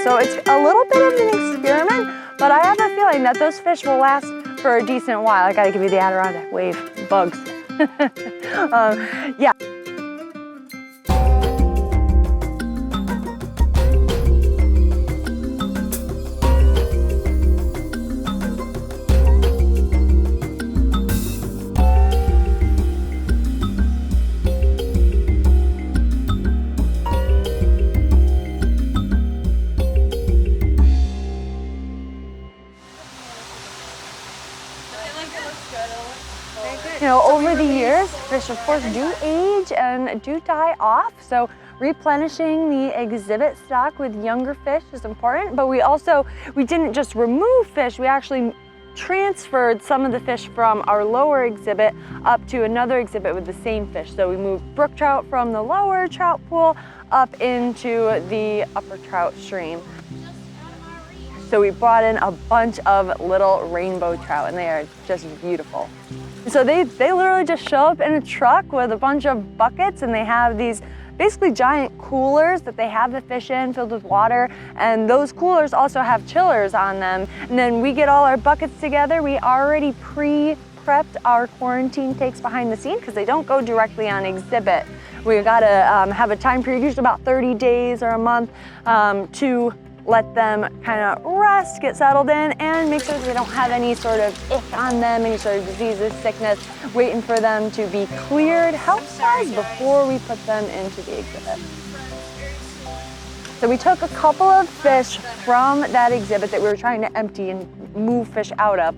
So it's a little bit of an experiment, but I have a feeling that those fish will last for a decent while. I gotta give you the Adirondack wave, bugs. Yeah. You know, over the years, fish of course do age and do die off, so replenishing the exhibit stock with younger fish is important, but we didn't just remove fish, we actually transferred some of the fish from our lower exhibit up to another exhibit with the same fish. So we moved brook trout from the lower trout pool up into the upper trout stream. So we brought in a bunch of little rainbow trout and they are just beautiful. So they literally just show up in a truck with a bunch of buckets, and they have these basically giant coolers that they have the fish in filled with water, and those coolers also have chillers on them. And then we get all our buckets together. We already pre-prepped our quarantine tanks behind the scene because they don't go directly on exhibit. We've got to have a time period, usually about 30 days or a month, to let them kind of rest, get settled in, and make sure that they don't have any sort of ick on them, any sort of diseases, sickness, waiting for them to be cleared health-wise before we put them into the exhibit. So we took a couple of fish from that exhibit that we were trying to empty and move fish out of.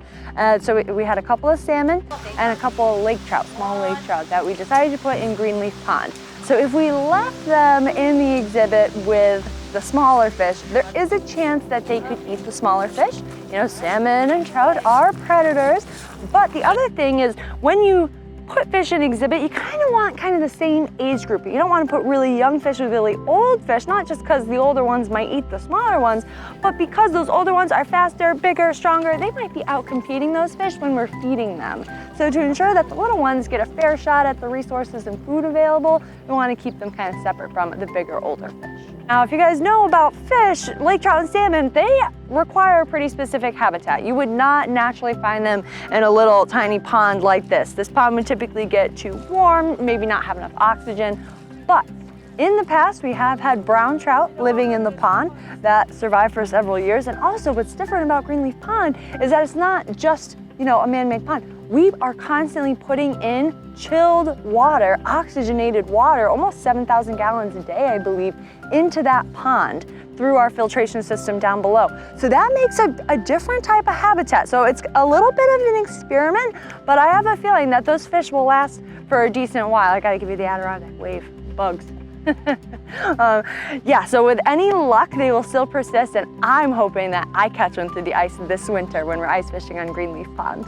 So we had a couple of salmon and a couple of lake trout, small lake trout, that we decided to put in Greenleaf Pond. So if we left them in the exhibit with the smaller fish, there is a chance that they could eat the smaller fish. You know, salmon and trout are predators. But the other thing is, when you put fish in exhibit, you kind of want the same age group. You don't want to put really young fish with really old fish, not just because the older ones might eat the smaller ones, but because those older ones are faster, bigger, stronger, they might be out competing those fish when we're feeding them. So to ensure that the little ones get a fair shot at the resources and food available, we want to keep them kind of separate from the bigger, older fish. Now, if you guys know about fish, lake trout and salmon, they require a pretty specific habitat. You would not naturally find them in a little tiny pond like this. This pond would typically get too warm, maybe not have enough oxygen, but in the past, we have had brown trout living in the pond that survived for several years. And also what's different about Greenleaf Pond is that it's not just, you know, a man-made pond. We are constantly putting in chilled water, oxygenated water, almost 7,000 gallons a day, I believe, into that pond through our filtration system down below. So that makes a different type of habitat. So it's a little bit of an experiment, but I have a feeling that those fish will last for a decent while. I gotta give you the Adirondack wave, bugs. Yeah, so with any luck, they will still persist, and I'm hoping that I catch one through the ice this winter when we're ice fishing on Greenleaf Pond.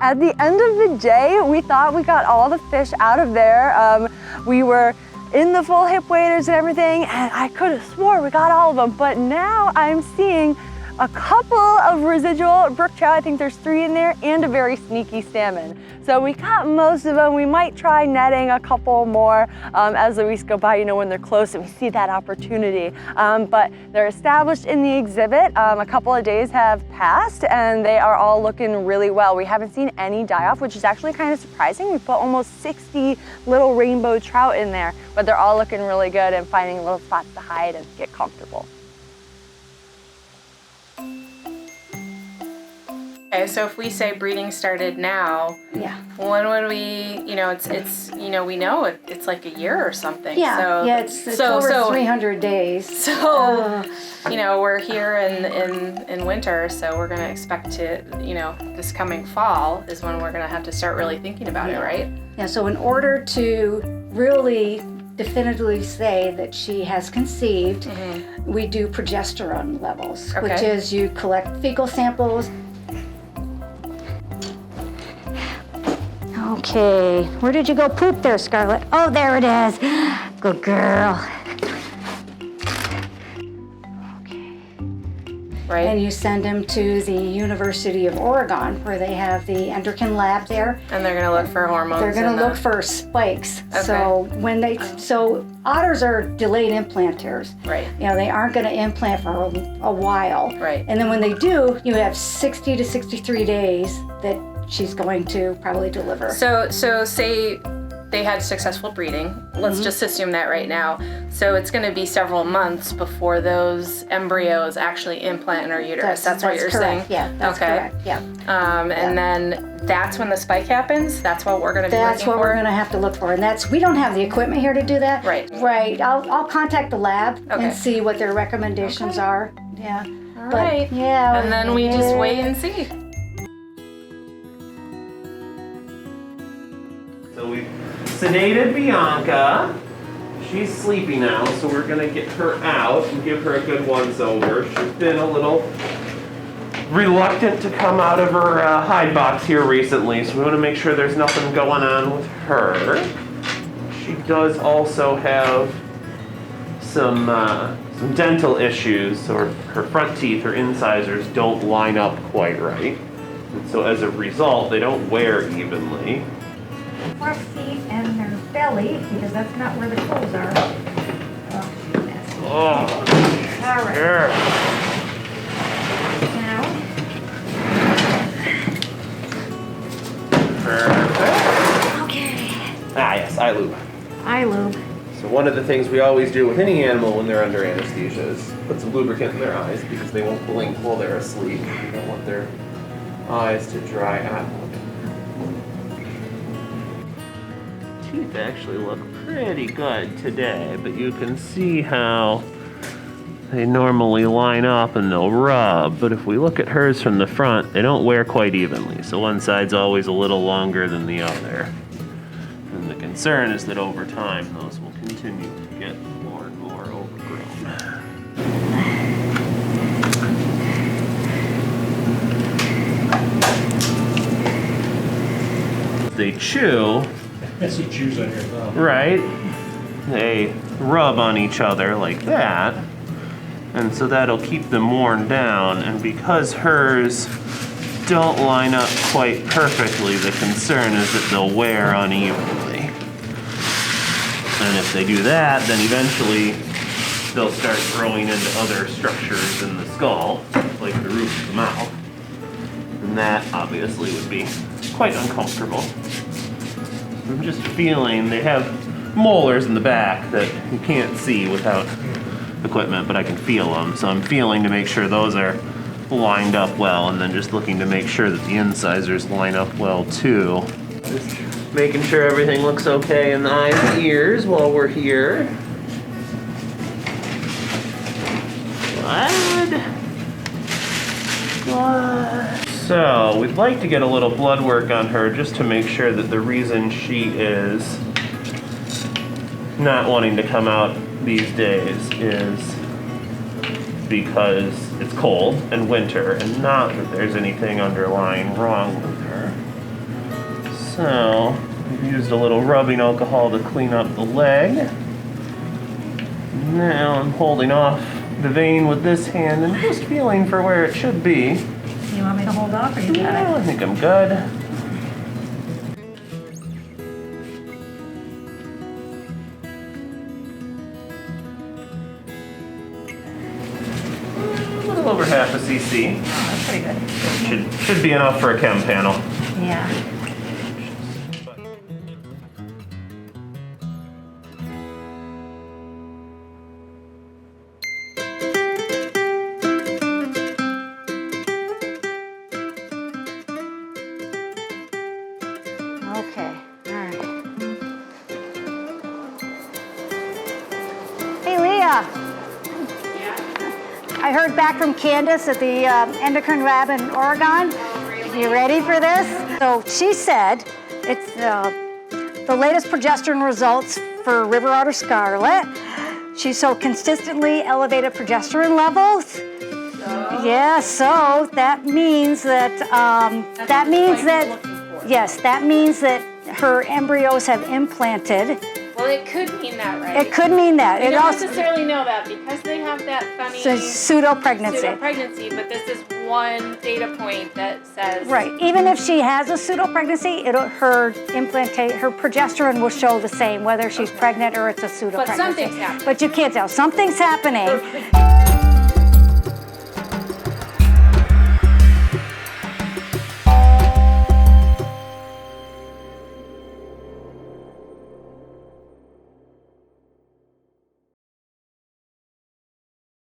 At the end of the day, we thought we got all the fish out of there. We were in the full hip waders and everything, and I could have swore we got all of them, but now I'm seeing a couple of residual brook trout, I think there's 3 in there, and a very sneaky salmon. So we caught most of them. We might try netting a couple more as the weeks go by, you know, when they're close and we see that opportunity. But they're established in the exhibit. A couple of days have passed and they are all looking really well. We haven't seen any die off, which is actually kind of surprising. We put almost 60 little rainbow trout in there, but they're all looking really good and finding little spots to hide and get comfortable. Okay, so if we say breeding started now, yeah, when would we, you know, it's you know, we know it's like a year or something. Yeah, so, yeah, it's over 300 days. So, you know, we're here in winter, so we're gonna expect to, you know, this coming fall is when we're gonna have to start really thinking about it, right? Yeah, so in order to really definitively say that she has conceived, we do progesterone levels, which is you collect fecal samples. Okay, where did you go poop there, Scarlett? Oh, there it is. Good girl. Okay. Right. and you send them to the University of Oregon, where they have the endocrine lab there. And they're gonna look for hormones. They're going in to look the- for spikes. Okay. So so otters are delayed implanters. Right. You know, they aren't going to implant for a while. Right. And then when they do, you have 60 to 63 days that she's going to probably deliver. So say they had successful breeding. Let's just assume that right now. So it's going to be several months before those embryos actually implant in our uterus. That's what you're correct. saying? Yeah, that's correct. Yeah. And then that's when the spike happens? That's what we're going to be That's looking what for? we're going to have to look for. And we don't have the equipment here to do that. Right. Right. I'll contact the lab Okay. and see what their recommendations are. Yeah. All right. Yeah. And then we just wait and see. So we've sedated Bianca. She's sleepy now, so we're gonna get her out and give her a good once over. She's been a little reluctant to come out of her hide box here recently, so we want to make sure there's nothing going on with her. She does also have some dental issues, so her front teeth, her incisors don't line up quite right. And so as a result, they don't wear evenly. Front feet and their belly, because that's not where the clothes are. Oh, mess. Oh, All right. sure. Now, Perfect. okay. Ah, yes, eye lube. Eye lube. So one of the things we always do with any animal when they're under anesthesia is put some lubricant in their eyes because they won't blink while they're asleep. We don't want their eyes to dry out. Teeth actually look pretty good today, but you can see how they normally line up and they'll rub, but if we look at hers from the front, they don't wear quite evenly, so one side's always a little longer than the other. And the concern is that over time, those will continue to get more and more overgrown. They chew, I see chews on your thumb. right? They rub on each other like that. And so that'll keep them worn down. And because hers don't line up quite perfectly, the concern is that they'll wear unevenly. And if they do that, then eventually they'll start growing into other structures in the skull, like the roof of the mouth. And that obviously would be quite uncomfortable. I'm just feeling they have molars in the back that you can't see without equipment, but I can feel them. So I'm feeling to make sure those are lined up well, and then just looking to make sure that the incisors line up well too. Just making sure everything looks okay in the eyes and ears while we're here. Good. Good. So we'd like to get a little blood work on her just to make sure that the reason she is not wanting to come out these days is because it's cold and winter and not that there's anything underlying wrong with her. So we've used a little rubbing alcohol to clean up the leg. Now I'm holding off the vein with this hand and just feeling for where it should be. You want me to hold off or you got Yeah, it? I think I'm good. A little over half a cc. Oh, that's pretty good. Should be enough for a chem panel. Yeah. Okay, all right. Hey, Leah. I heard back from Candace at the endocrine lab in Oregon. You ready for this? So she said it's the latest progesterone results for river otter scarlet. She so consistently elevated progesterone levels. Yeah, so that means that yes, that means that her embryos have implanted Well, it could mean that, right? It could mean that. We It don't also necessarily know that because they have that funny says pseudo-pregnancy. pseudo-pregnancy, but this is one data point that says Right. Even if she has a pseudo-pregnancy, her progesterone will show the same, whether she's pregnant or it's a pseudo-pregnancy. something's happening. But you can't tell. Something's happening.